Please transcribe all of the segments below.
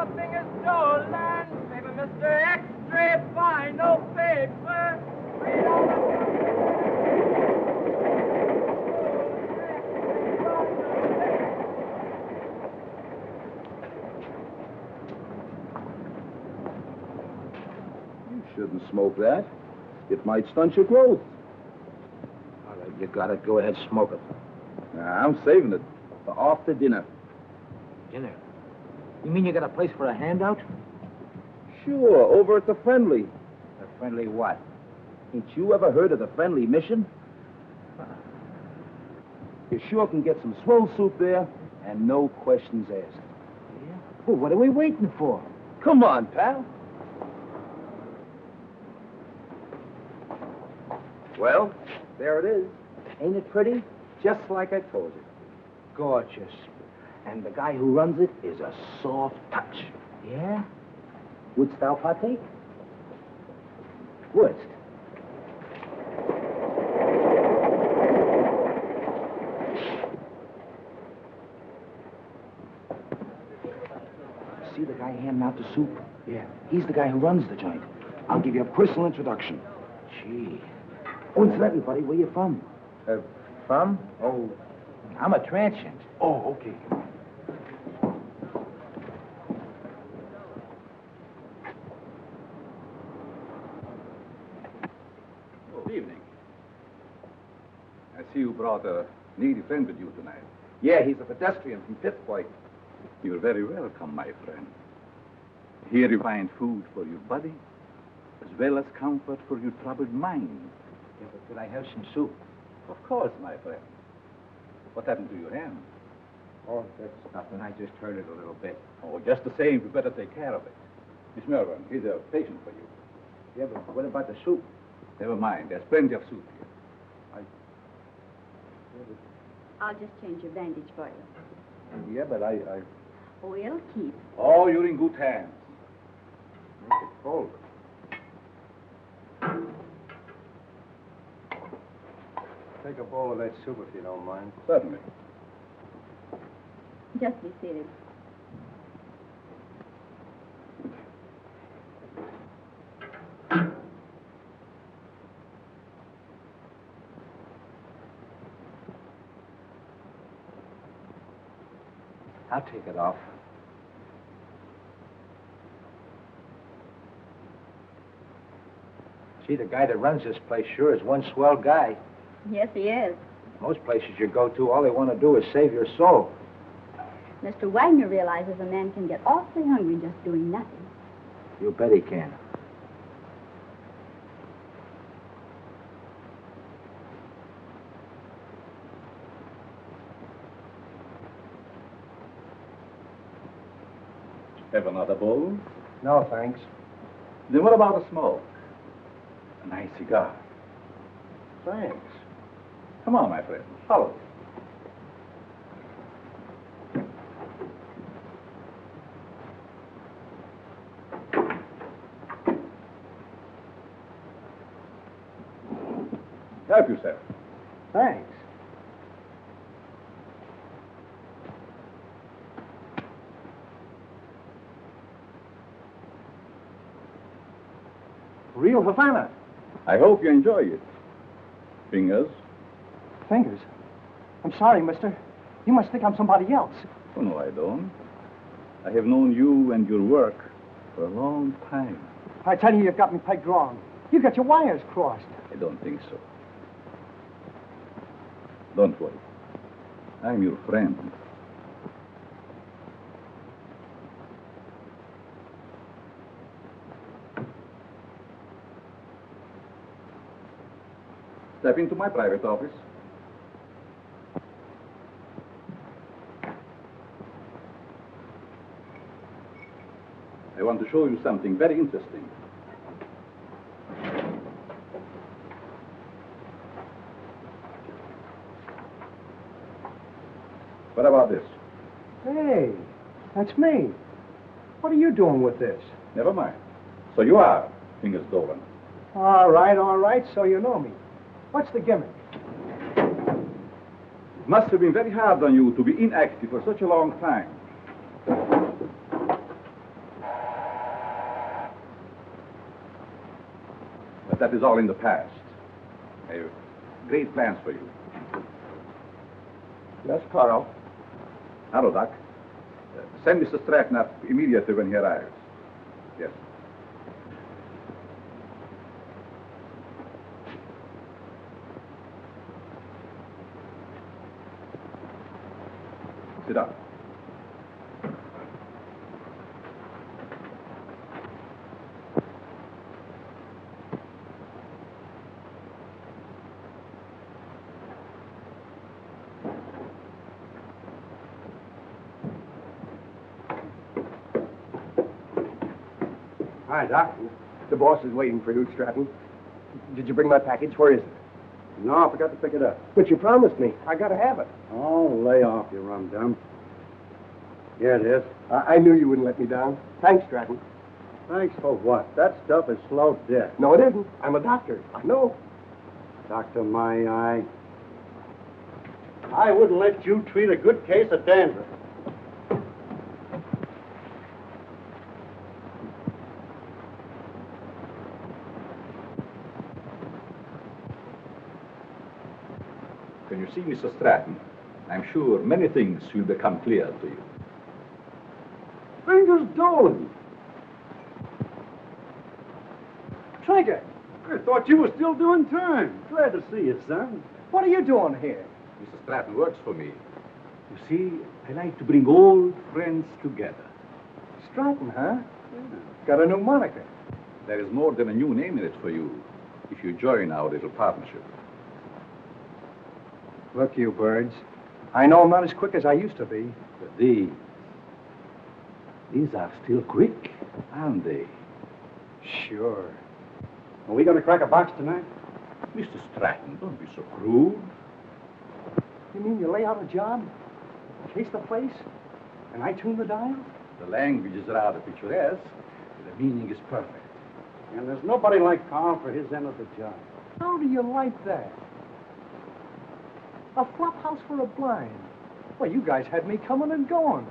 Everything is stolen. Maybe Mr. X-ray, find no paper. Read all You shouldn't smoke that. It might stunt your growth. All right, you got it. Go ahead, smoke it. Nah, I'm saving it for after dinner. Dinner? You mean you got a place for a handout? Sure, over at the Friendly. A friendly what? Ain't you ever heard of the Friendly Mission? You sure can get some swell soup there, and no questions asked. Yeah? Well, what are we waiting for? Come on, pal. Well, there it is. Ain't it pretty? Just like I told you. Gorgeous. And the guy who runs it is a soft touch. Yeah? Wouldst thou partake? Wouldst? See the guy handing out the soup? Yeah. He's the guy who runs the joint. I'll give you a personal introduction. Gee. Oh, incidentally, buddy, where you from? From? Oh, I'm a transient. Oh, okay. Good evening. I see you brought a needy friend with you tonight. Yeah, he's a pedestrian from Pittsburgh. You're very welcome, my friend. Here you find food for your body, as well as comfort for your troubled mind. Yeah, but could I have some soup? Of course, my friend. What happened to your hand? Oh, that's nothing. I just hurt it a little bit. Oh, just the same, you better take care of it. Miss Melbourne, here's a patient for you. Yeah, but what about the soup? Never mind, there's plenty of soup here. I'll just change your bandage for you. Yeah, but I... Oh, it'll keep. Oh, you're in good hands. Make it cold. Take a bowl of that soup if you don't mind. Certainly. Just be seated. I'll take it off. Gee, the guy that runs this place sure is one swell guy. Yes, he is. Most places you go to, all they want to do is save your soul. Mr. Wagner realizes a man can get awfully hungry just doing nothing. You bet he can. Have another bowl? No, thanks. Then what about a smoke? A nice cigar. Thanks. Come on, my friend. Follow. Help yourself. Thanks. Real Havana. I hope you enjoy it. Fingers? Fingers. I'm sorry, mister. You must think I'm somebody else. Oh, no, I don't. I have known you and your work for a long time. I tell you, you've got me pegged wrong. You got your wires crossed. I don't think so. Don't worry. I'm your friend. Step into my private office. I want to show you something very interesting. What about this? Hey, that's me. What are you doing with this? Never mind. So you are Fingers Dolan. All right, so you know me. What's the gimmick? It must have been very hard on you to be inactive for such a long time. that is all in the past. I have great plans for you. Yes, Carl. Hello, Doc. Send Mr. Stratton up immediately when he arrives. Yes. Sit down. Hi, Doc. The boss is waiting for you, Stratton. Did you bring my package? Where is it? No, I forgot to pick it up. But you promised me. I gotta have it. Oh, lay off, you rum-dum. Here it is. I knew you wouldn't let me down. Thanks, Stratton. Thanks for what? That stuff is slow death. No, it isn't. I'm a doctor. I know. Doctor, my eye. I wouldn't let you treat a good case of dandruff. When you see Mr. Stratton, I'm sure many things will become clear to you. Fingers Dolan. Trigger, I thought you were still doing time. Glad to see you, son. what are you doing here? Mr. Stratton works for me. You see, I like to bring old friends together. Stratton, huh? Got a new moniker. There is more than a new name in it for you if you join our little partnership. Look, you birds. I know I'm not as quick as I used to be. But these are still quick, aren't they? Sure. Are we going to crack a box tonight? Mr. Stratton, don't be so crude. You mean you lay out a job, case the place, and I tune the dial? The language is rather picturesque. The meaning is perfect. And there's nobody like Carl for his end of the job. How do you like that? A flop house for a blind. Well, you guys had me coming and going.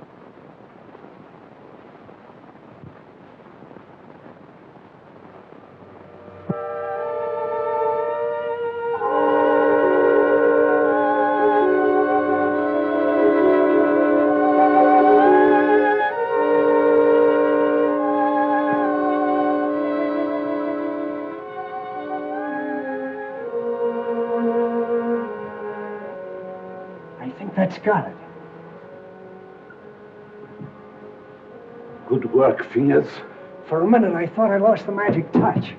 That's got it. Good work, Fingers. For a minute, I thought I lost the magic touch.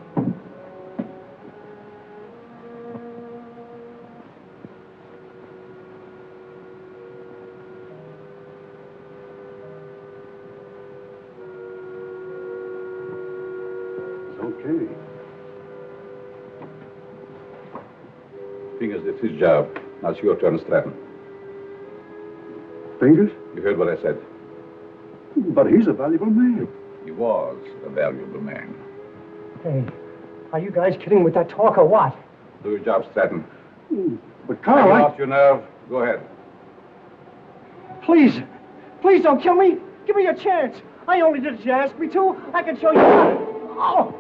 It's okay. Fingers did his job. Now it's your turn, Stratton. Fingers? You heard what I said. But he's a valuable man. He was a valuable man. Hey, are you guys kidding with that talk or what? Do your job, Stratton. But Carl, Get off your nerve. Go ahead. Please, please don't kill me. Give me a chance. I only did as you asked me to. I can show you how. Oh!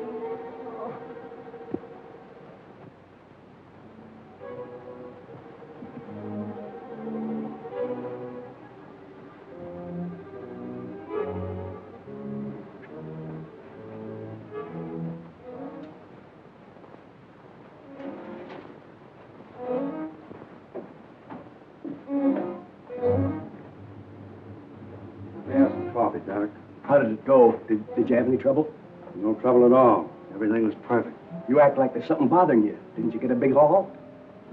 Coffee, Doc. How did it go? Did you have any trouble? No trouble at all. Everything was perfect. You act like there's something bothering you. Didn't you get a big haul?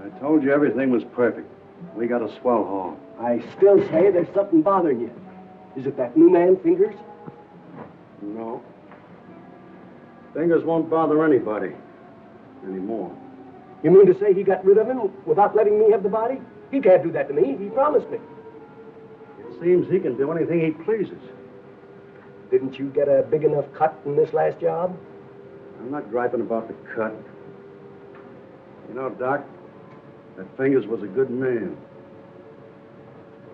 I told you everything was perfect. We got a swell haul. I still say there's something bothering you. Is it that new man, Fingers? No. Fingers won't bother anybody anymore. You mean to say he got rid of him without letting me have the body? He can't do that to me. He promised me. It seems he can do anything he pleases. Didn't you get a big enough cut in this last job? I'm not griping about the cut. You know, Doc, that Fingers was a good man.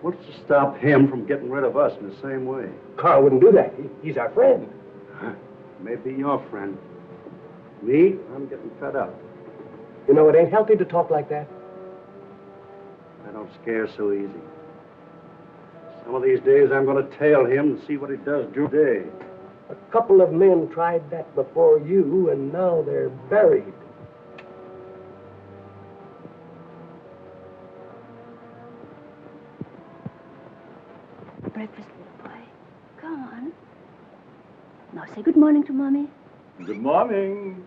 What's to stop him from getting rid of us in the same way? Carl wouldn't do that. He's our friend. Maybe your friend. Me? I'm getting fed up. You know, it ain't healthy to talk like that. I don't scare so easy. Some of these days I'm going to tail him and see what he does during the day. A couple of men tried that before you, and now they're buried. Breakfast, little boy. Come on. Now say good morning to Mommy. Good morning.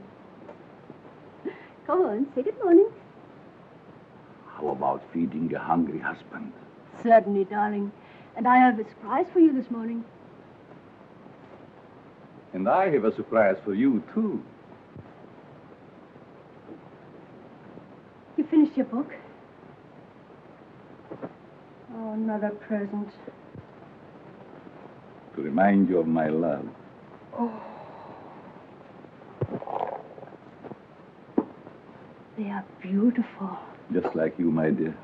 Come on, say good morning. How about feeding your hungry husband? Certainly, darling. And I have a surprise for you this morning. And I have a surprise for you, too. You finished your book? Oh, another present. To remind you of my love. Oh. They are beautiful. Just like you, my dear.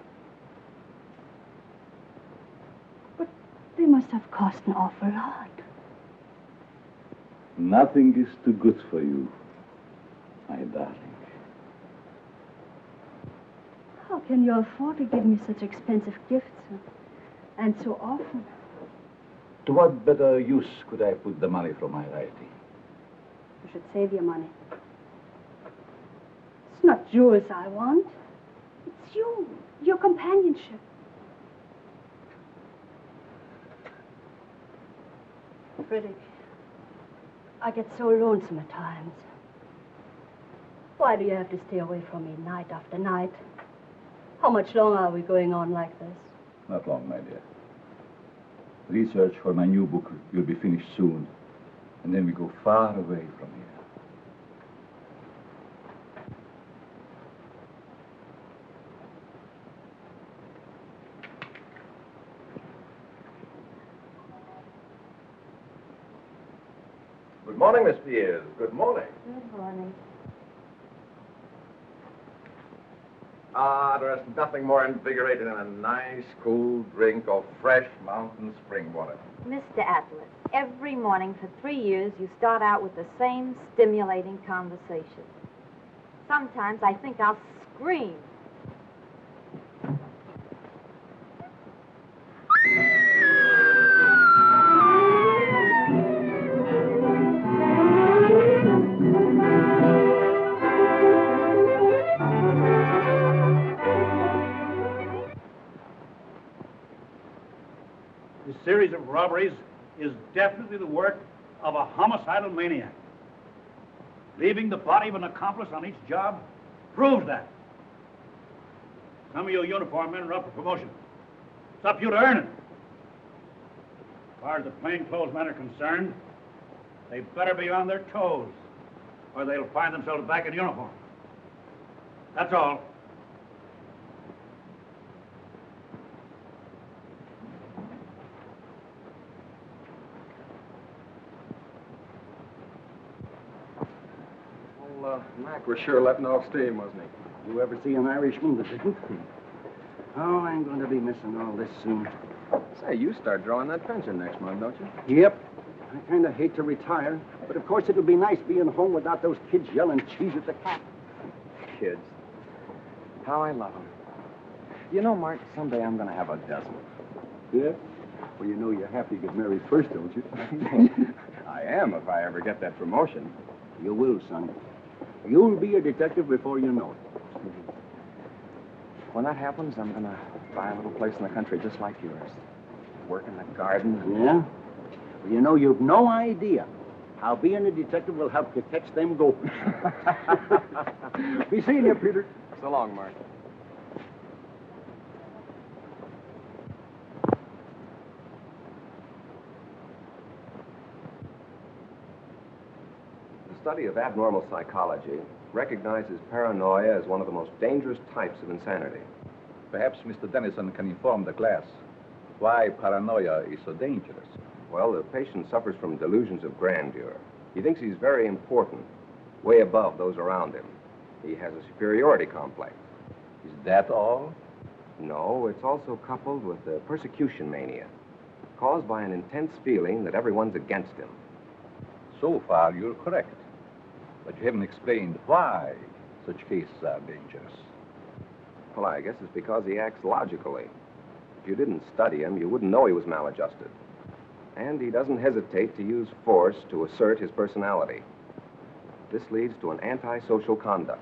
But they must have cost an awful lot. Nothing is too good for you, my darling. How can you afford to give me such expensive gifts? And so often? To what better use could I put the money from my writing? You should save your money. It's not jewels I want. It's you, your companionship. Frederick, I get so lonesome at times. Why do you have to stay away from me night after night? How much longer are we going on like this? Not long, my dear. Research for my new book will be finished soon. And then we go far away from here. Good morning, Miss Pierce. Good morning. Good morning. There's nothing more invigorating than a nice, cool drink of fresh mountain spring water. Mr. Atlas, every morning for 3 years you start out with the same stimulating conversation. Sometimes I think I'll scream. This series of robberies is definitely the work of a homicidal maniac. Leaving the body of an accomplice on each job proves that. Some of you uniform men are up for promotion. It's up to you to earn it. As far as the plainclothes men are concerned, they better be on their toes, or they'll find themselves back in uniform. That's all. Mac was sure letting off steam, wasn't he? You ever see an Irishman that didn't? Oh, I'm going to be missing all this soon. Say, you start drawing that pension next month, don't you? Yep. I kind of hate to retire, but of course it'll be nice being home without those kids yelling cheese at the cat. Kids. How I love them. You know, Mark, someday I'm going to have a dozen. Yeah? Well, you know you have to get married first, don't you? I am, if I ever get that promotion. You will, son. You'll be a detective before you know it. When that happens, I'm going to buy a little place in the country just like yours. Work in the garden. Yeah? Well, you know, you've no idea how being a detective will help you catch them gophers. Be seeing you, Peter. So long, Mark. The study of abnormal psychology recognizes paranoia as one of the most dangerous types of insanity. Perhaps Mr. Dennison can inform the class why paranoia is so dangerous. Well, the patient suffers from delusions of grandeur. He thinks he's very important, way above those around him. He has a superiority complex. Is that all? No, it's also coupled with a persecution mania, caused by an intense feeling that everyone's against him. So far, you're correct. But you haven't explained why such cases are dangerous. Well, I guess it's because he acts logically. If you didn't study him, you wouldn't know he was maladjusted. And he doesn't hesitate to use force to assert his personality. This leads to an antisocial conduct.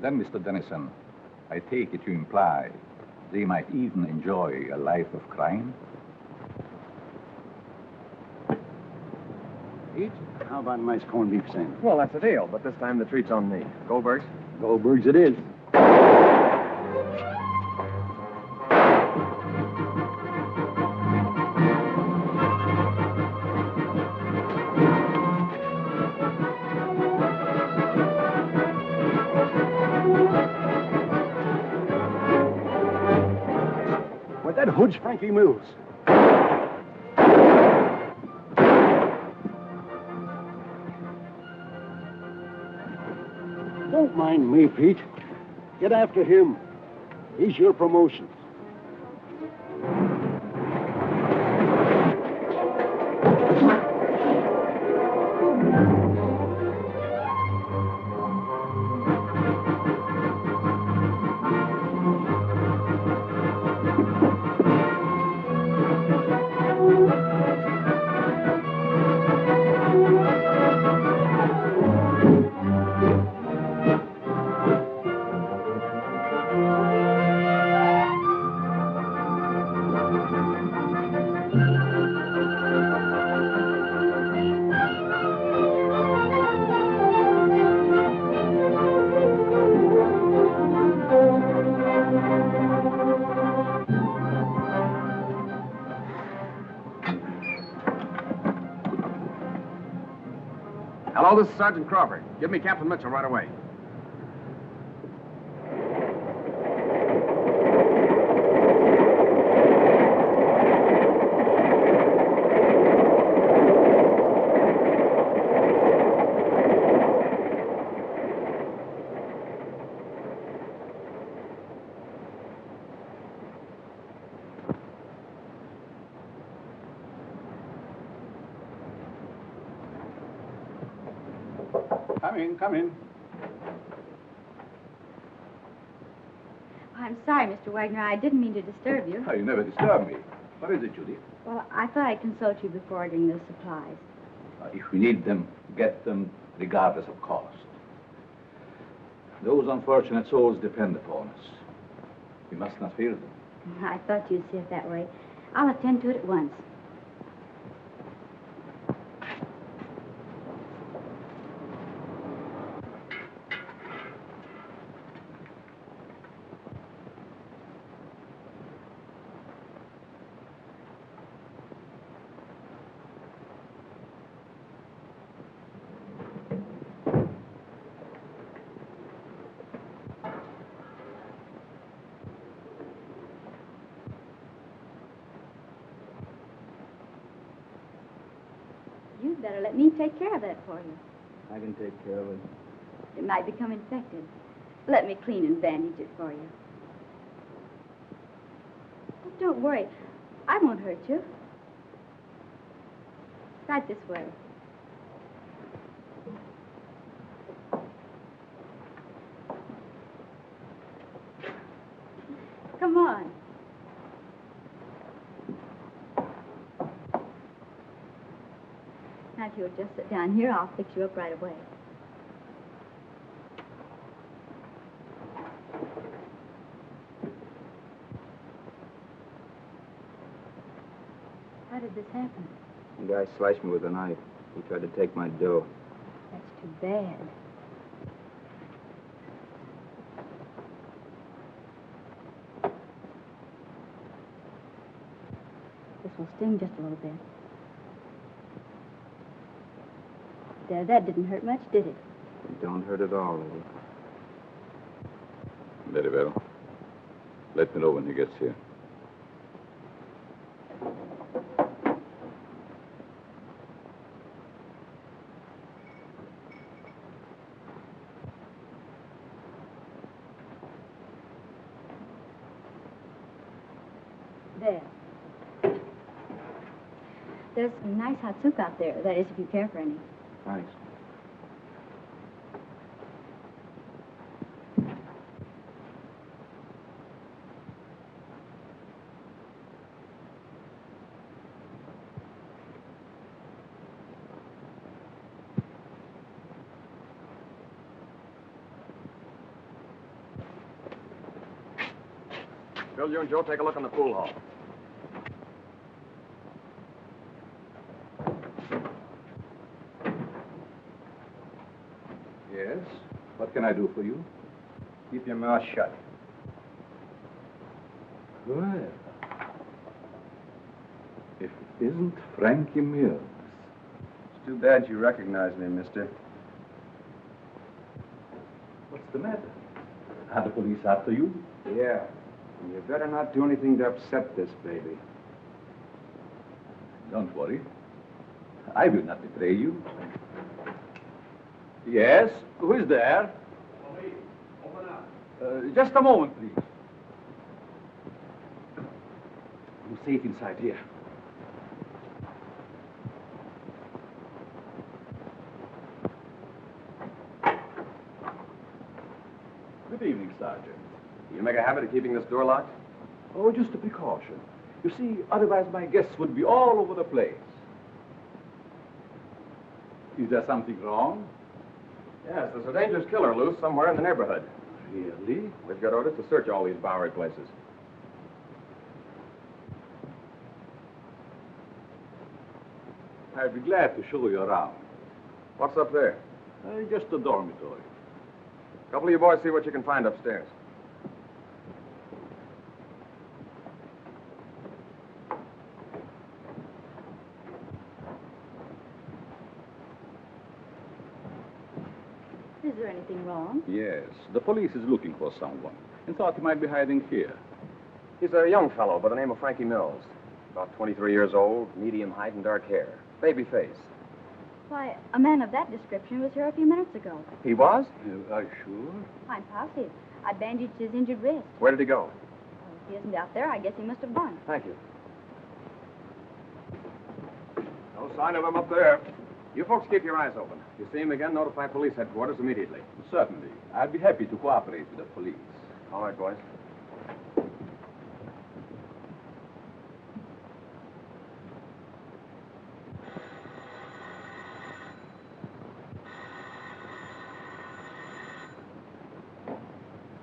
Then, Mr. Dennison, I take it you imply they might even enjoy a life of crime? Pete, how about a nice corned beef sandwich? Well, that's a deal, but this time the treat's on me. Goldberg's? Goldberg's it is. Where'd that hood's Frankie Mills? Don't mind me, Pete. Get after him. He's your promotion. Hello, this is Sergeant Crawford. Give me Captain Mitchell right away. Come in. I'm sorry, Mr. Wagner. I didn't mean to disturb you. Oh, you never disturb me. What is it, Judy? Well, I thought I'd consult you before ordering the supplies. If we need them, get them regardless of cost. Those unfortunate souls depend upon us. We must not fear them. I thought you'd see it that way. I'll attend to it at once. You'd better let me take care of that for you. I can take care of it. It might become infected. Let me clean and bandage it for you. Oh, don't worry. I won't hurt you. Right this way. Come on. Now, if you'll just sit down here, I'll fix you up right away. How did this happen? The guy sliced me with a knife. He tried to take my dough. That's too bad. This will sting just a little bit. There, that didn't hurt much, did it? It don't hurt at all, lady. Very well. Let me know when he gets here. There. There's some nice hot soup out there. That is, if you care for any. Thanks. Bill, you and Joe take a look on the pool hall. Yes? What can I do for you? Keep your mouth shut. Well, if it isn't Frankie Mills. It's too bad you recognize me, mister. What's the matter? Are the police after you? Yeah. And you better not do anything to upset this baby. Don't worry. I will not betray you. Yes? Who is there? Me. Open up. Just a moment, please. I'm safe inside here. Good evening, Sergeant. You make a habit of keeping this door locked? Oh, just a precaution. You see, otherwise my guests would be all over the place. Is there something wrong? Yes, there's a dangerous killer loose somewhere in the neighborhood. Really? We've got orders to search all these Bowery places. I'd be glad to show you around. What's up there? Just a dormitory. A couple of you boys see what you can find upstairs. Is there anything wrong? Yes, the police is looking for someone and thought he might be hiding here. He's a young fellow by the name of Frankie Mills. About 23 years old, medium height and dark hair. Baby face. Why, a man of that description was here a few minutes ago. He was? Are you sure? I'm positive. I bandaged his injured wrist. Where did he go? Well, if he isn't out there, I guess he must have gone. Thank you. No sign of him up there. You folks keep your eyes open. If you see him again, notify police headquarters immediately. Certainly. I'd be happy to cooperate with the police. All right, boys.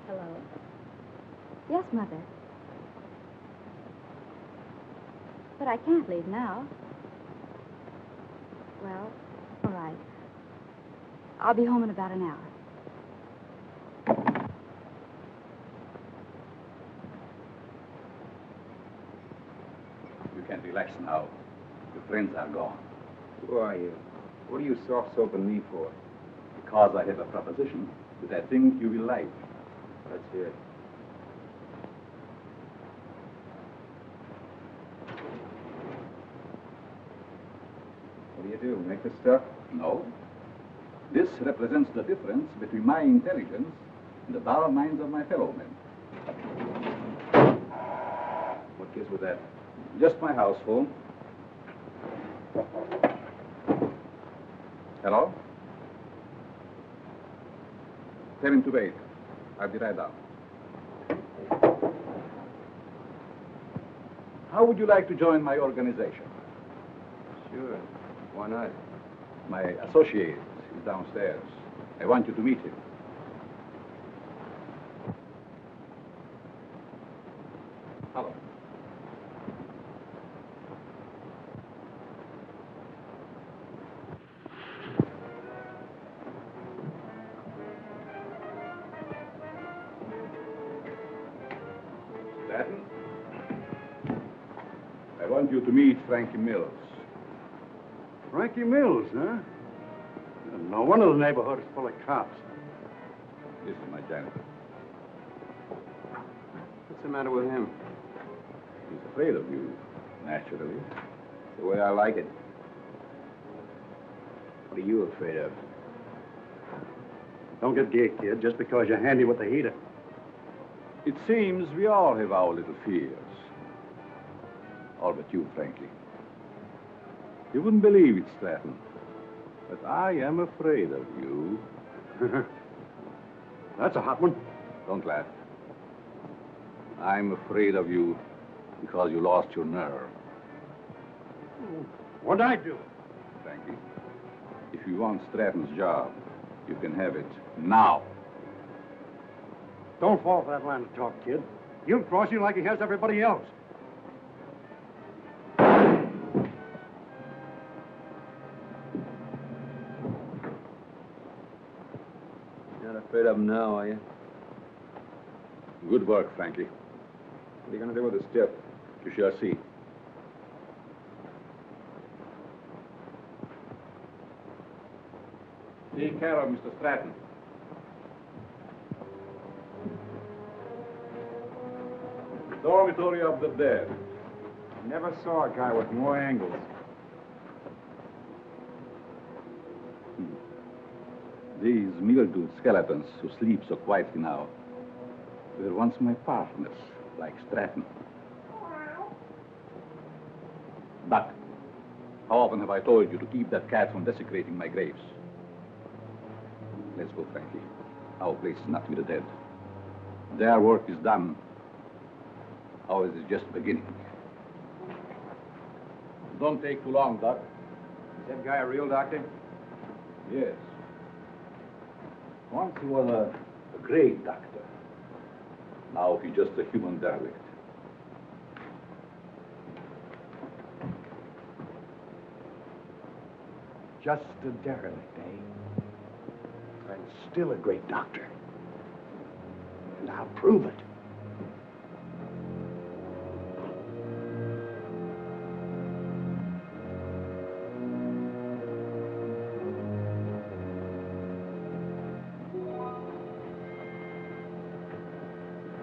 Hello? Yes, Mother. But I can't leave now. Well, all right. I'll be home in about an hour. You can relax now. Your friends are gone. Who are you? What are you soft-soaping me for? Because I have a proposition that I think you will like. Let's hear it. What do you do? Make this stuff? No. This represents the difference between my intelligence and the dull minds of my fellow men. What gives with that? Just my house phone. Hello? Tell him to wait. I'll be right down. How would you like to join my organization? Sure. Why not? My associate is downstairs. I want you to meet him. Hello. Stanton? I want you to meet Frankie Mills. Frankie Mills, huh? No wonder the neighborhood is full of cops. This is my janitor. What's the matter with him? He's afraid of you, naturally. The way I like it. What are you afraid of? Don't get gay, kid, just because you're handy with the heater. It seems we all have our little fears. All but you, Frankie. You wouldn't believe it, Stratton, but I am afraid of you. That's a hot one. Don't laugh. I'm afraid of you because you lost your nerve. What'd I do? Frankie, if you want Stratton's job, you can have it now. Don't fall for that line of talk, kid. He'll cross you like he has everybody else. Not afraid of him now, are you? Good work, Frankie. What are you going to do with the stiff? You shall see. Take care of Mr. Stratton. Dormitory of the dead. Never saw a guy with more angles. These mildewed skeletons who sleep so quietly now were once my partners, like Stratton. Buck, how often have I told you to keep that cat from desecrating my graves? Let's go, Frankie. Our place is not with the dead. Their work is done. Ours is just beginning. Don't take too long, Doc. Is that guy a real doctor? Yes. Once he was a great doctor. Now he's just a human derelict. Just a derelict, eh? And still a great doctor. And I'll prove it.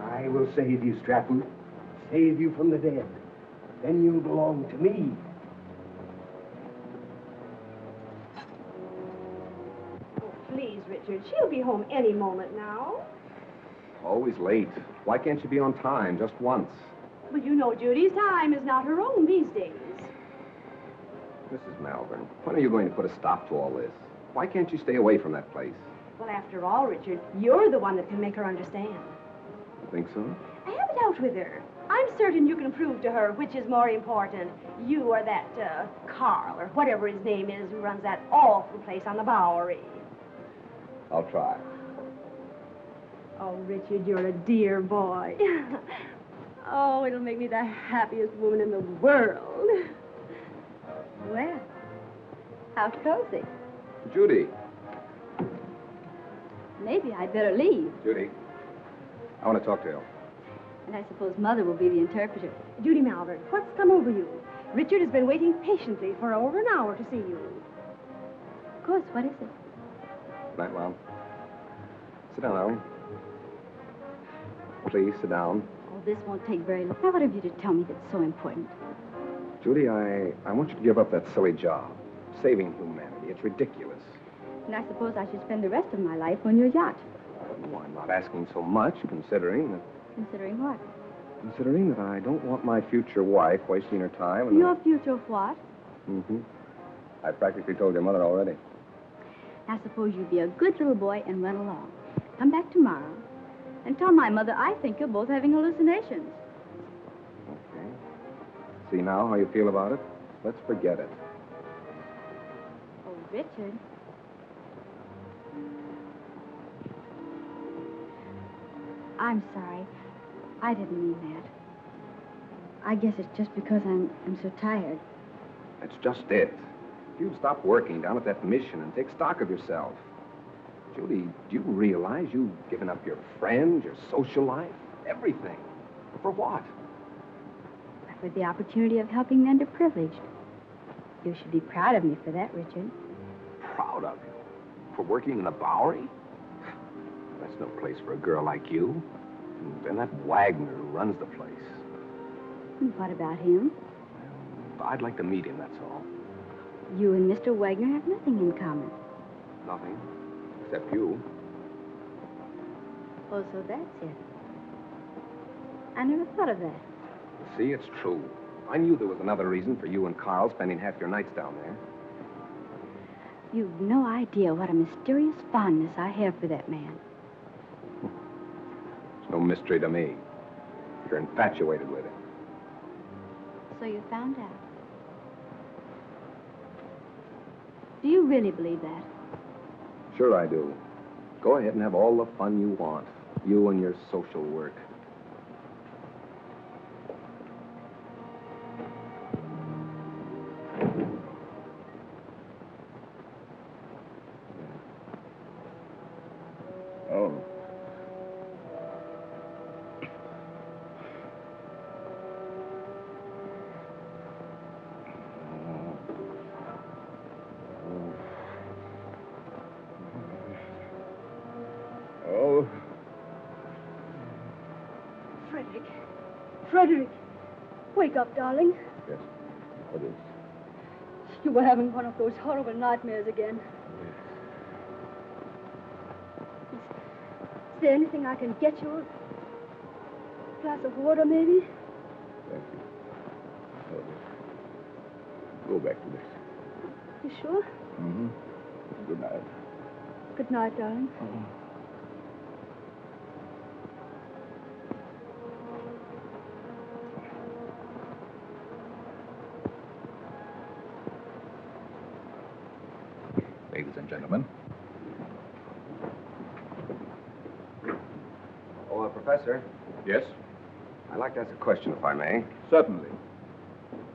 I will save you, Stratton. Save you from the dead. Then you'll belong to me. Oh, please, Richard. She'll be home any moment now. Always late. Why can't you be on time just once? But you know Judy's time is not her own these days. Mrs. Malvern, when are you going to put a stop to all this? Why can't you stay away from that place? Well, after all, Richard, you're the one that can make her understand. You think so? I have it out with her. I'm certain you can prove to her which is more important, you or that Carl, or whatever his name is, who runs that awful place on the Bowery. I'll try. Oh, Richard, you're a dear boy. Oh, it'll make me the happiest woman in the world. Well, how cozy. Judy. Maybe I'd better leave. Judy, I want to talk to you. And I suppose Mother will be the interpreter. Judy Malvern, what's come over you? Richard has been waiting patiently for over an hour to see you. Of course, what is it? Night, Mom. Sit down, Ellen. Please, sit down. Oh, this won't take very long. Now, what have you to tell me that's so important? Judy, I want you to give up that silly job. Saving humanity. It's ridiculous. And I suppose I should spend the rest of my life on your yacht. No, I'm not asking so much, considering that... Considering what? Considering that I don't want my future wife wasting her time and... Your future what? Mm-hmm. I practically told your mother already. Now, suppose you be a good little boy and run along. Come back tomorrow and tell my mother I think you're both having hallucinations. Okay. See now how you feel about it? Let's forget it. Oh, Richard. I'm sorry. I didn't mean that. I guess it's just because I'm so tired. That's just it. You stop working down at that mission and take stock of yourself. Judy, do you realize you've given up your friends, your social life, everything? For what? For the opportunity of helping the underprivileged. You should be proud of me for that, Richard. Proud of you? For working in the Bowery? That's no place for a girl like you. And that Wagner who runs the place. And what about him? Well, I'd like to meet him, that's all. You and Mr. Wagner have nothing in common. Nothing. Except you. Oh, so that's it. I never thought of that. See, it's true. I knew there was another reason for you and Carl spending half your nights down there. You've no idea what a mysterious fondness I have for that man. It's no mystery to me. You're infatuated with him. So you found out. Do you really believe that? Sure I do. Go ahead and have all the fun you want. You and your social work. Wake up, darling. Yes. What is? You were having one of those horrible nightmares again. Is there anything I can get you? A glass of water, maybe? Thank you. Oh, yes. Go back to this. You sure? Mm-hmm. Good night. Good night, darling. Ladies and gentlemen. Oh, Professor. Yes? I'd like to ask a question, if I may. Certainly.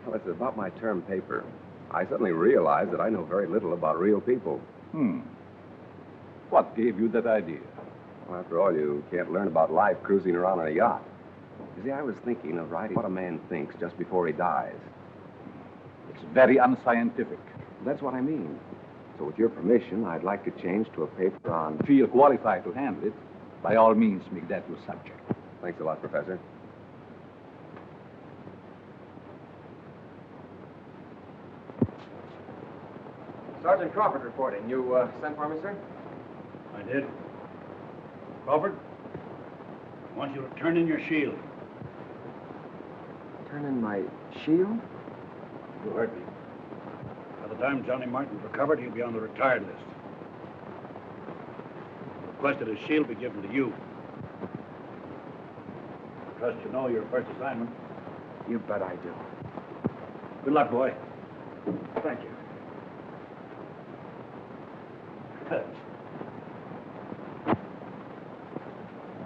Well, it's about my term paper. I suddenly realized that I know very little about real people. What gave you that idea? Well, after all, you can't learn about life cruising around on a yacht. You see, I was thinking of writing what a man thinks just before he dies. It's very unscientific. That's what I mean. So with your permission, I'd like to change to a paper on... Feel qualified to handle it. By all means, make that your subject. Thanks a lot, Professor. Sergeant Crawford reporting. You sent for me, sir? I did. Crawford, I want you to turn in your shield. Turn in my shield? You heard me. By the time Johnny Martin's recovered, he'll be on the retired list. Requested his shield be given to you. I trust you know your first assignment. You bet I do. Good luck, boy. Thank you.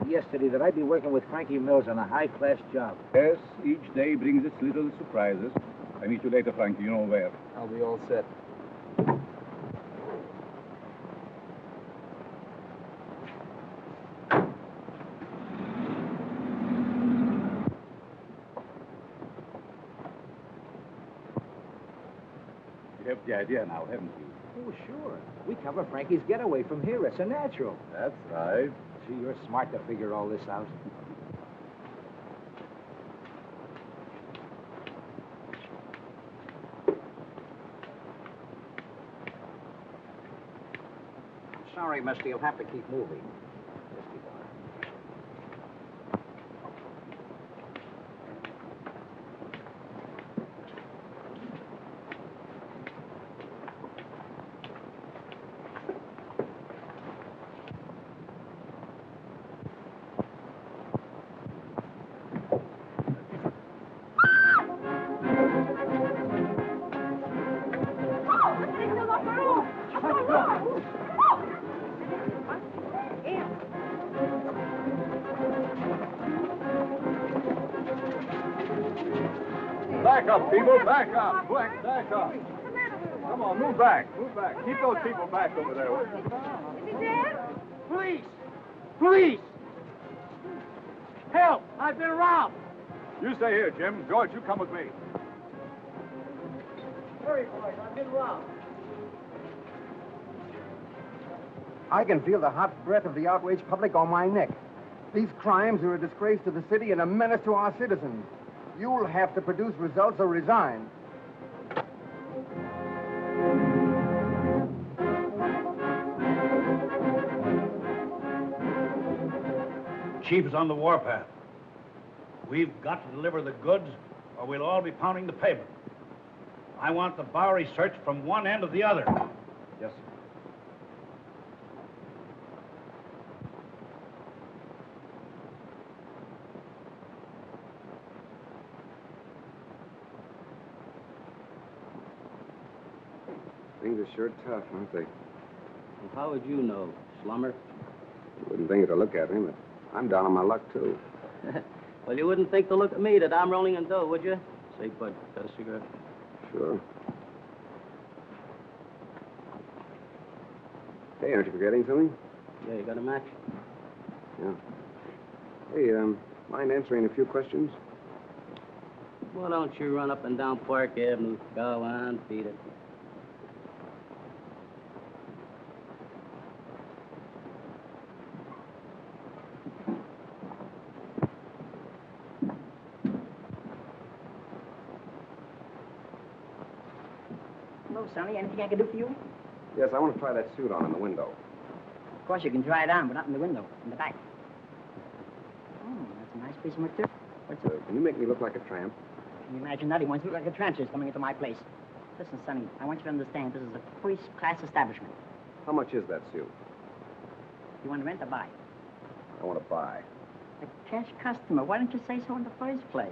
Yesterday that I'd be working with Frankie Mills on a high-class job. Yes, each day brings its little surprises. I meet you later, Frankie. You know where. I'll be all set. You have the idea now, haven't you? Oh, sure. We cover Frankie's getaway from here. It's a natural. That's right. Gee, you're smart to figure all this out. Sorry, mister. You'll have to keep moving. Just keep on. Back up, people. Back up. Back up. Come on, move back. Move back. Keep those people back over there. Is he dead? Police! Police! Help! I've been robbed! You stay here, Jim. George, you come with me. Hurry, boys. I've been robbed. I can feel the hot breath of the outraged public on my neck. These crimes are a disgrace to the city and a menace to our citizens. You'll have to produce results or resign. Chief is on the warpath. We've got to deliver the goods, or we'll all be pounding the pavement. I want the Bowery searched from one end to the other. Yes, sir. Things are sure tough, aren't they? Well, how would you know, slummer? You wouldn't think it to look at me, but I'm down on my luck, too. Well, you wouldn't think to look at me that I'm rolling in dough, would you? Say, Bud, got a cigarette? Sure. Hey, aren't you forgetting something? Yeah, you got a match? Yeah. Hey, mind answering a few questions? Well, don't you run up and down Park Avenue. Go on, beat it. Hello, Sonny. Anything I can do for you? Yes, I want to try that suit on in the window. Of course, you can try it on, but not in the window, in the back. Oh, that's a nice piece of material. What's it? Can you make me look like a tramp? Can you imagine that? He wants to look like a tramp just coming into my place. Listen, Sonny, I want you to understand this is a first-class establishment. How much is that suit? You want to rent or buy? I want to buy. A cash customer. Why don't you say so in the first place?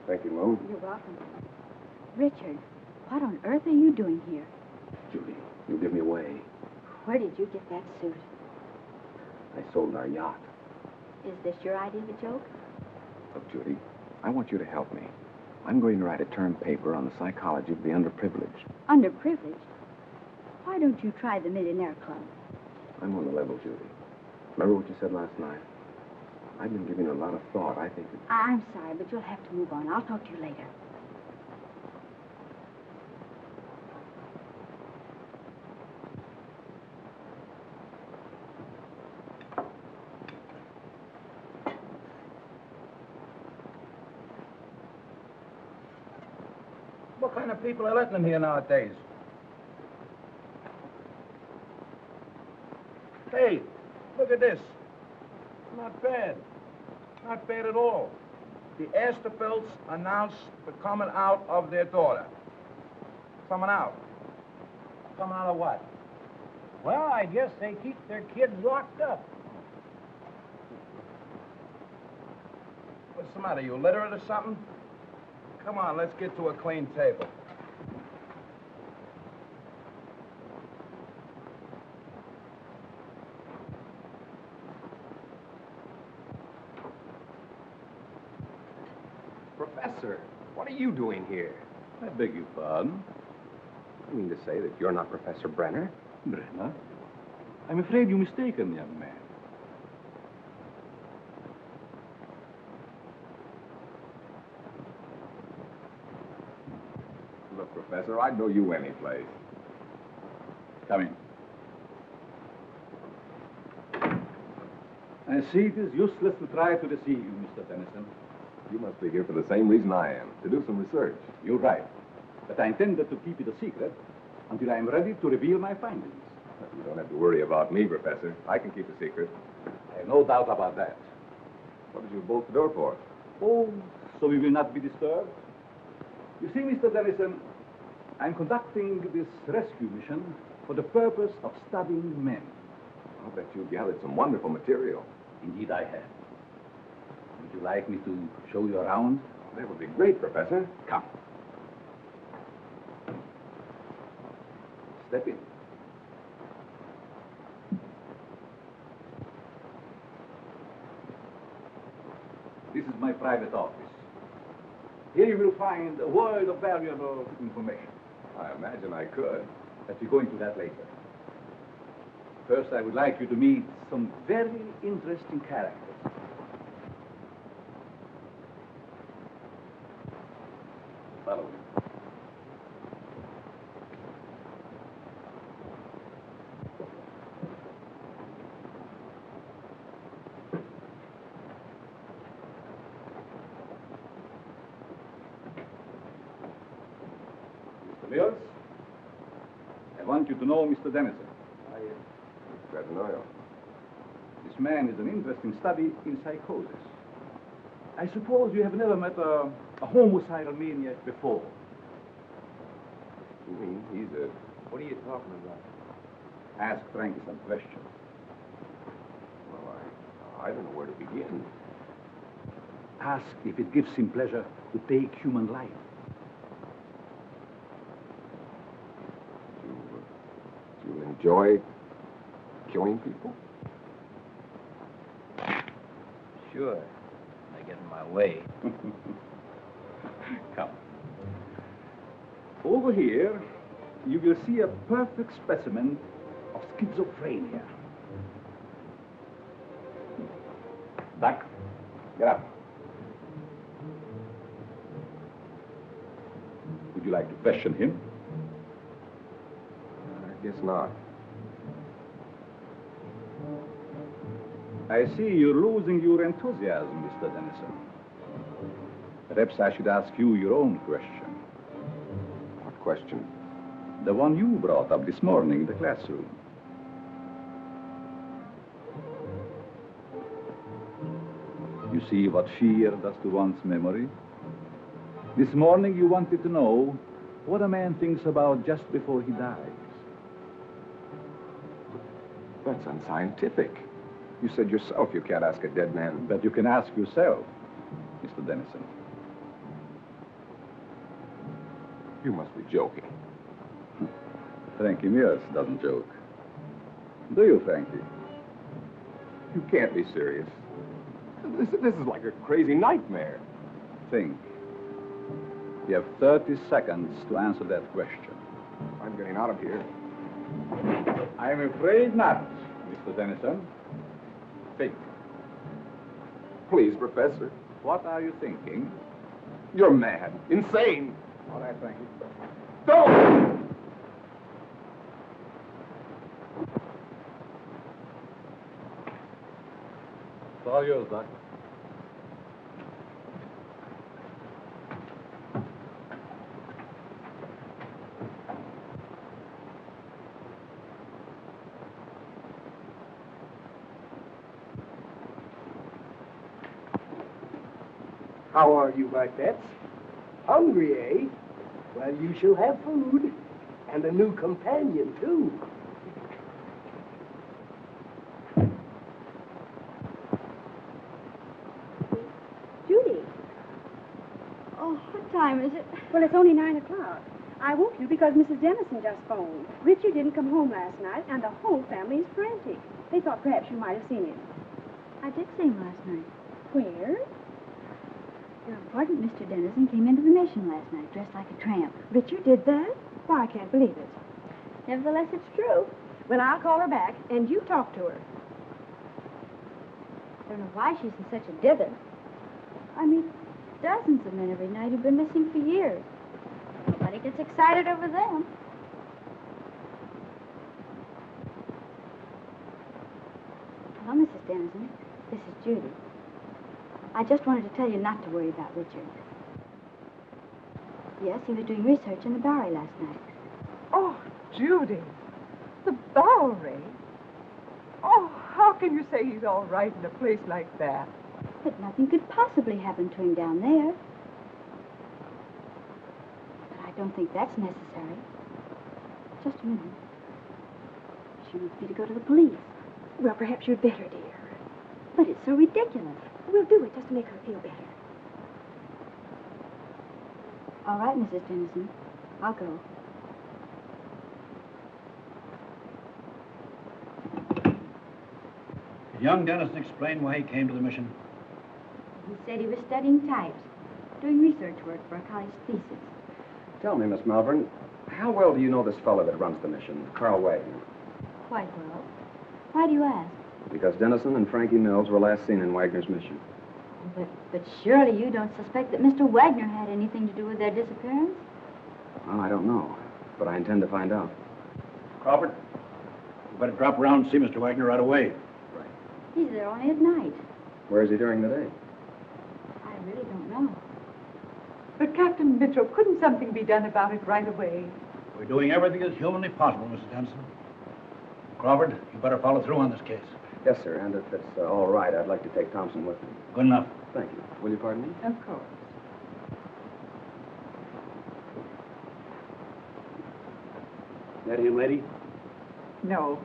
Thank you, Mo. You're welcome. Richard, what on earth are you doing here? Judy, you give me away. Where did you get that suit? I sold our yacht. Is this your idea of a joke? Look, Judy, I want you to help me. I'm going to write a term paper on the psychology of the underprivileged. Underprivileged? Why don't you try the Millionaire Club? I'm on the level, Judy. Remember what you said last night? I've been giving it a lot of thought. I think that... I'm sorry, but you'll have to move on. I'll talk to you later. What kind of people are letting in here nowadays? Hey, look at this. Not bad. Not bad at all. The Asterfelds announced the coming out of their daughter. Coming out. Coming out of what? Well, I guess they keep their kids locked up. What's the matter? You illiterate or something? Come on, let's get to a clean table. Professor, what are you doing here? I beg your pardon? I mean to say that you're not Professor Brenner? Brenner? I'm afraid you're mistaken, young man. Look, Professor, I'd know you any place. Come in. I see it is useless to try to deceive you, Mr. Tennyson. You must be here for the same reason I am, to do some research. You're right. But I intended to keep it a secret until I am ready to reveal my findings. You don't have to worry about me, Professor. I can keep a secret. I have no doubt about that. What did you bolt the door for? Oh, so we will not be disturbed? You see, Mr. Tennyson, I'm conducting this rescue mission for the purpose of studying men. I'll bet you gathered some wonderful material. Indeed, I have. Would you like me to show you around? That would be great, Professor. Come. Step in. This is my private office. Here you will find a world of valuable information. I imagine I could. But we'll go into that later. First, I would like you to meet some very interesting characters. Follow me. Mr. Mills, I want you to know Mr. Dennison. Glad to know you. This man is an interesting study in psychosis. I suppose you have never met a homicidal maniac before. You mean he's a... What are you talking about? Ask Frankie some questions. Well, I don't know where to begin. Ask if it gives him pleasure to take human life. Do you enjoy killing people? Sure. They get in my way. Come. Over here, you will see a perfect specimen of schizophrenia. Duck, get up. Would you like to question him? Guess not. I see you're losing your enthusiasm, Mr. Dennison. Perhaps I should ask you your own question. What question? The one you brought up this morning in the classroom. You see what fear does to one's memory? This morning you wanted to know what a man thinks about just before he dies. That's unscientific. You said yourself you can't ask a dead man. But you can ask yourself, Mr. Dennison. You must be joking. Frankie Mears doesn't joke. Do you, Frankie? You can't be serious. This is like a crazy nightmare. Think. You have 30 seconds to answer that question. I'm getting out of here. I'm afraid not, Mr. Dennison. Think. Please, Professor. What are you thinking? You're mad. Insane. All right, Frankie. Don't! It's all yours, Doc. How are you, Barnett? Hungry, eh? Well, you shall have food. And a new companion, too. Judy. Oh, what time is it? Well, it's only 9 o'clock. I woke you because Mrs. Dennison just phoned. Richard didn't come home last night, and the whole family is frantic. They thought perhaps you might have seen him. I did see him last night. Where? Your important Mr. Dennison came into the mission last night, dressed like a tramp. Richard did that? Why, I can't believe it. Nevertheless, it's true. Well, I'll call her back, and you talk to her. I don't know why she's in such a dither. I meet dozens of men every night who've been missing for years. Nobody gets excited over them. Hello, Mrs. Dennison. This is Judy. I just wanted to tell you not to worry about Richard. Yes, he was doing research in the Bowery last night. Oh, Judy, the Bowery? Oh, how can you say he's all right in a place like that? But nothing could possibly happen to him down there. But I don't think that's necessary. Just a minute. She wants me to go to the police. Well, perhaps you'd better, dear. But it's so ridiculous. We'll do it just to make her feel better. All right, Mrs. Dennison. I'll go. Did young Dennison explain why he came to the mission? He said he was studying types, doing research work for a college thesis. Tell me, Miss Malvern, how well do you know this fellow that runs the mission, Carl Wagner? Quite well. Why do you ask? Because Dennison and Frankie Mills were last seen in Wagner's mission. But surely you don't suspect that Mr. Wagner had anything to do with their disappearance? Well, I don't know, but I intend to find out. Crawford, you better drop around and see Mr. Wagner right away. Right. He's there only at night. Where is he during the day? I really don't know. But, Captain Mitchell, couldn't something be done about it right away? We're doing everything that's humanly possible, Mrs. Dennison. Crawford, you better follow through on this case. Yes, sir, and if it's all right, I'd like to take Thompson with me. Good enough. Thank you. Will you pardon me? Of course. That him, lady? No.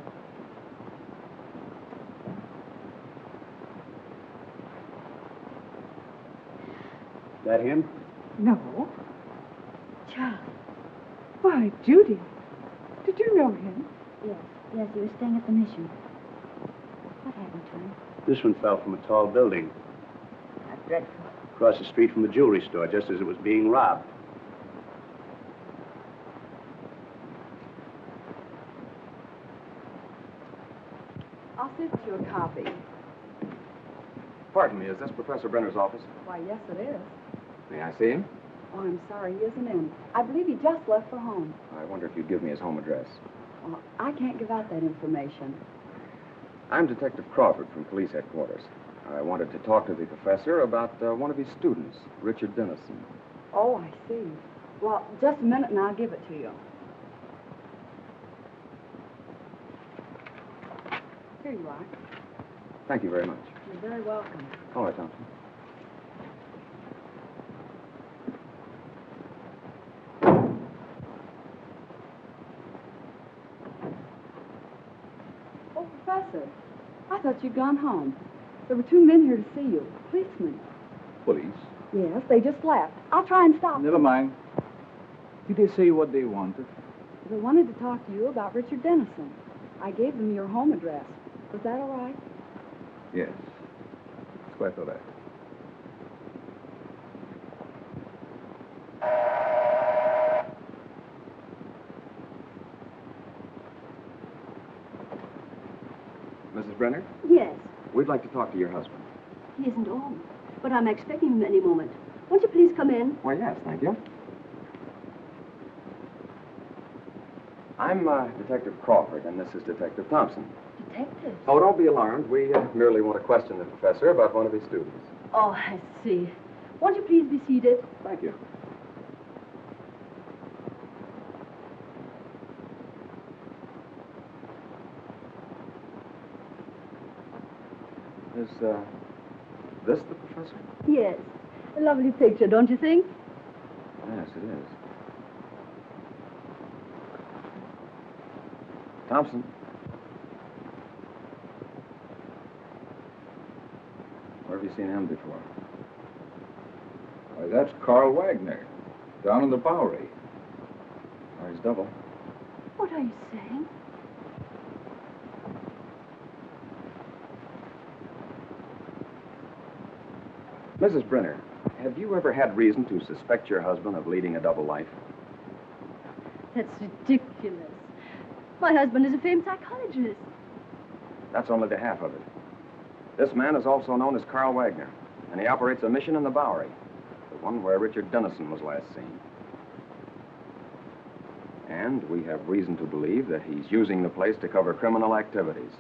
That him? No. Charlie. Why, Judy. Did you know him? Yes, he was staying at the mission. What happened to him? This one fell from a tall building. That's dreadful. Across the street from the jewelry store, just as it was being robbed. I'll send you a copy. Pardon me, is this Professor Brenner's office? Why, yes, it is. May I see him? Oh, I'm sorry, he isn't in. I believe he just left for home. I wonder if you'd give me his home address. Oh, I can't give out that information. I'm Detective Crawford from police headquarters. I wanted to talk to the professor about one of his students, Richard Dennison. Oh, I see. Well, just a minute and I'll give it to you. Here you are. Thank you very much. You're very welcome. All right, Thompson. Oh, Professor, I thought you'd gone home. There were 2 men here to see you. Policemen. Police? Yes, they just left. I'll try and stop them. Never mind. Did they say what they wanted? They wanted to talk to you about Richard Dennison. I gave them your home address. Was that all right? Yes. It's quite all right. Mrs. Brenner, Yes, we'd like to talk to your husband. he isn't home, but I'm expecting him any moment. Won't you please come in? Why, yes, thank you. I'm Detective Crawford, and this is Detective Thompson. Detective? Oh, don't be alarmed. We merely want to question the professor about one of his students. Oh, I see. Won't you please be seated? Thank you. Is this the professor? Yes. A lovely picture, don't you think? Yes, it is. Thompson. Where have you seen him before? Why, that's Carl Wagner, down in the Bowery. Or his double. What are you saying? Mrs. Brenner, have you ever had reason to suspect your husband of leading a double life? That's ridiculous. My husband is a famed psychologist. That's only the half of it. This man is also known as Carl Wagner, and he operates a mission in the Bowery, the one where Richard Dennison was last seen. And we have reason to believe that he's using the place to cover criminal activities.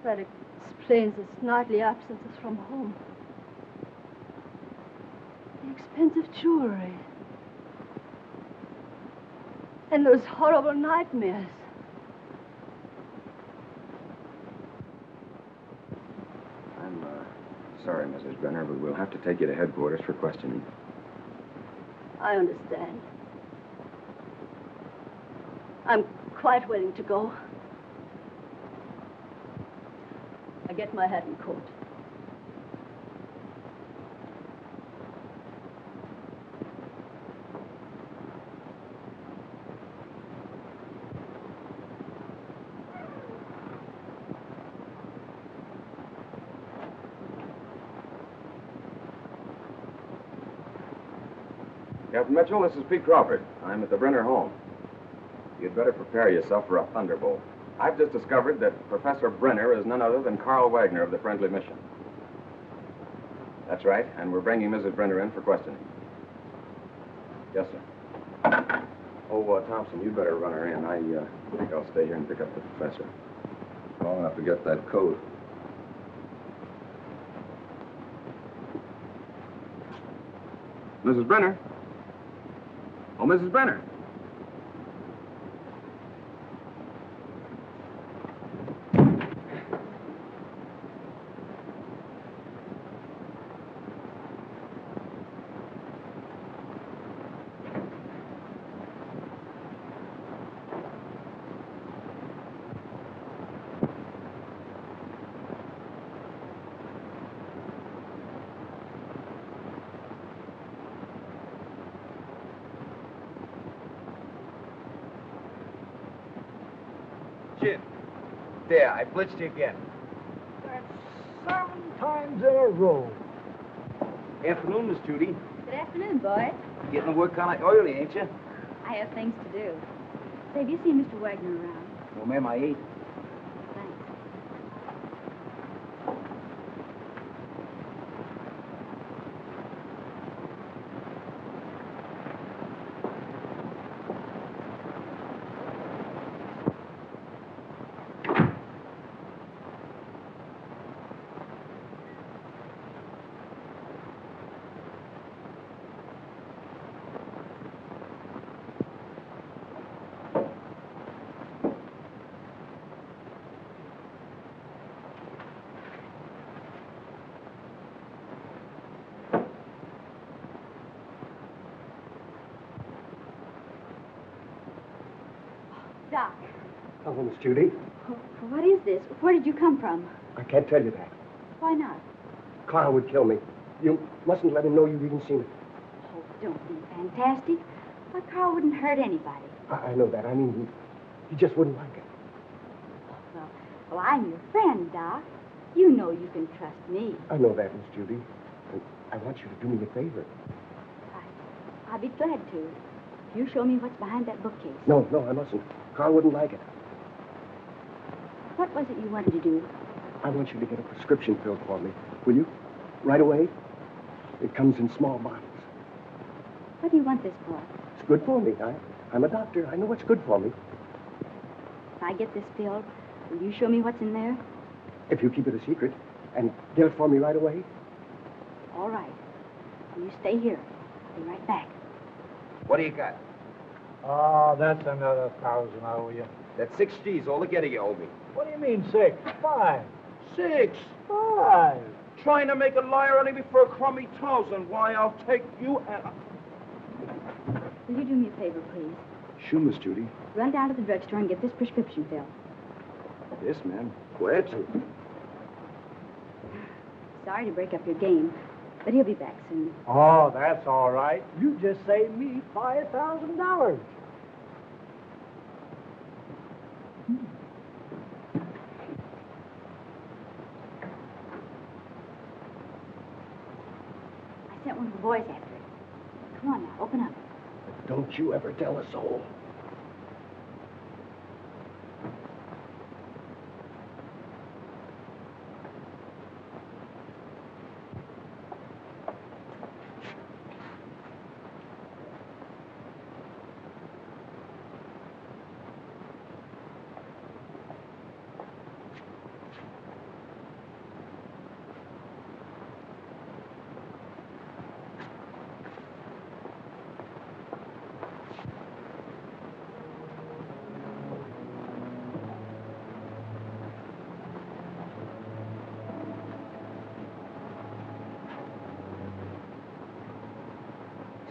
That explains his nightly absences from home. The expensive jewelry. And those horrible nightmares. I'm sorry, Mrs. Brenner, but we'll have to take you to headquarters for questioning. I understand. I'm quite willing to go. I get my hat and coat. Captain Mitchell, this is Pete Crawford. I'm at the Brenner home. You'd better prepare yourself for a thunderbolt. I've just discovered that Professor Brenner is none other than Carl Wagner of the Friendly Mission. That's right, and we're bringing Mrs. Brenner in for questioning. Yes, sir. Oh, Thompson, you'd better run her in. I think I'll stay here and pick up the professor. Long enough to get that coat. Mrs. Brenner? Oh, Mrs. Brenner. Jim. There, I blitzed you again. That's 7 times in a row. Afternoon, Miss Judy. Good afternoon, boy. Getting the work kind of oily, ain't you? I have things to do. Say, have you seen Mr. Wagner around? No, ma'am, I ain't. Thanks. Hello, Miss Judy. What is this? Where did you come from? I can't tell you that. Why not? Carl would kill me. You mustn't let him know you've even seen it. Oh, don't be fantastic. Why, Carl wouldn't hurt anybody. I know that. I mean, he just wouldn't like it. Well, I'm your friend, Doc. You know you can trust me. I know that, Miss Judy. And I want you to do me a favor. I'll be glad to. If you show me what's behind that bookcase. No, I mustn't. Carl wouldn't like it. What was it you wanted to do? I want you to get a prescription filled for me. Will you? Right away? It comes in small bottles. What do you want this for? It's good for me. I'm a doctor. I know what's good for me. If I get this filled, will you show me what's in there? If you keep it a secret and get it for me right away. All right. You stay here. I'll be right back. What do you got? Oh, that's another 1,000 I owe you. That's 6 G's, all together you owe me. What do you mean 6? 5. 6. 5. Trying to make a liar out of me for a crummy 1,000. Why, I'll take you and... Will you do me a favor, please? Sure, Miss Judy. Run down to the drugstore and get this prescription filled. Yes, ma'am. Where to? Sorry to break up your game, but he'll be back soon. Oh, that's all right. You just saved me $5,000. I sent one of the boys after it. Come on now, open up. Don't you ever tell a soul.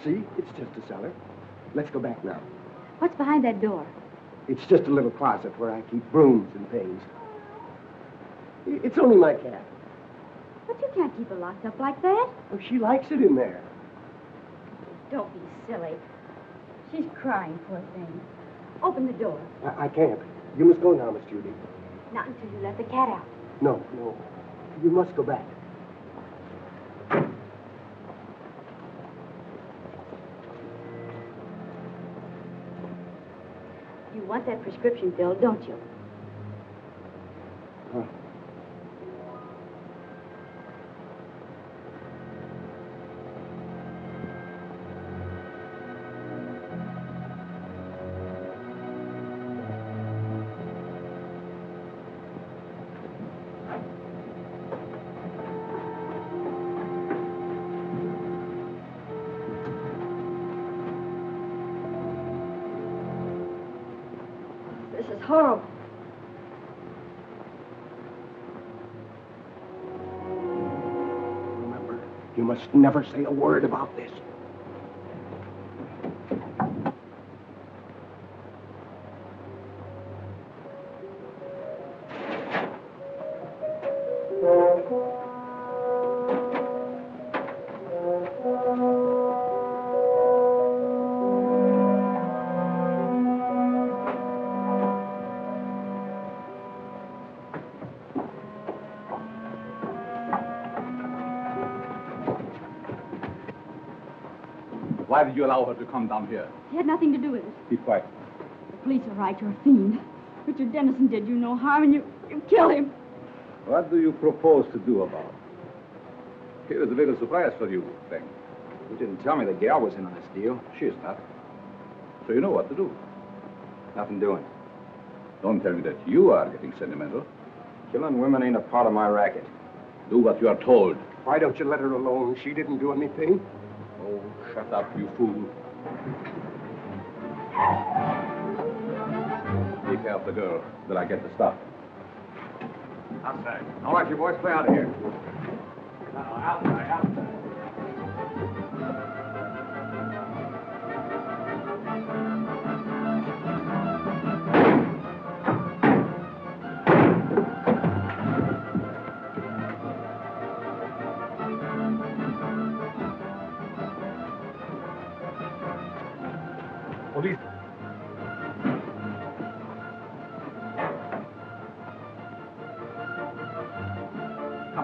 See? It's just a cellar. Let's go back now. What's behind that door? It's just a little closet where I keep brooms and things. It's only my cat. But you can't keep her locked up like that. Oh, she likes it in there. Don't be silly. She's crying, poor thing. Open the door. I can't. You must go now, Miss Judy. Not until you let the cat out. No. You must go back. You want that prescription filled, don't you? Huh. This is horrible. Remember, you must never say a word about this. Why did you allow her to come down here? He had nothing to do with it. Keep quiet. The police are right. You're a fiend. Richard Dennison did you no harm, and you killed him. What do you propose to do about it? Here is a little surprise for you, Frank. You didn't tell me the gal was in on this deal. She is not. So you know what to do. Nothing doing. Don't tell me that you are getting sentimental. Killing women ain't a part of my racket. Do what you are told. Why don't you let her alone? She didn't do anything. Oh, shut up, you fool. Take care of the girl till I get the stuff. Outside. All right, you boys, play out of here. Outside.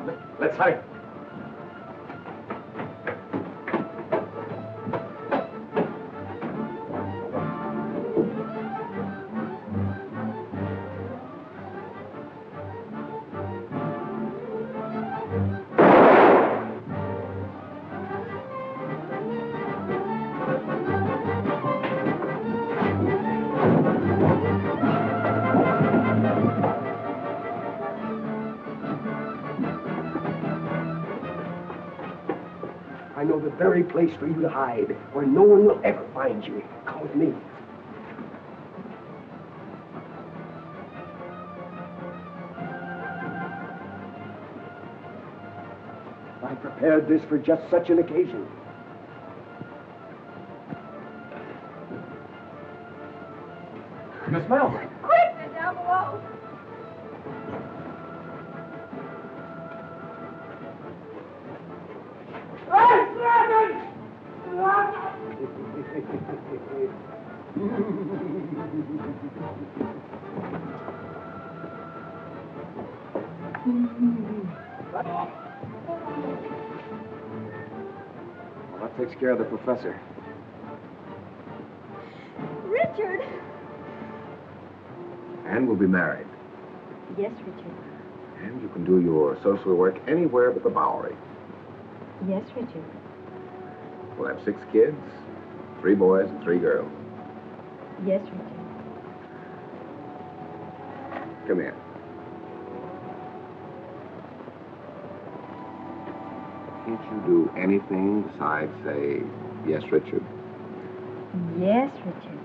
on, let's hurry. I know the very place for you to hide, where no one will ever find you. Come with me. I prepared this for just such an occasion. Miss Melvin. Quick! They're down below. Well, that takes care of the professor. Richard! And we'll be married. Yes, Richard. And you can do your social work anywhere but the Bowery. Yes, Richard. We'll have 6 kids, 3 boys and 3 girls. Yes, Richard. Come here. Can't you do anything besides say, yes, Richard? Yes, Richard.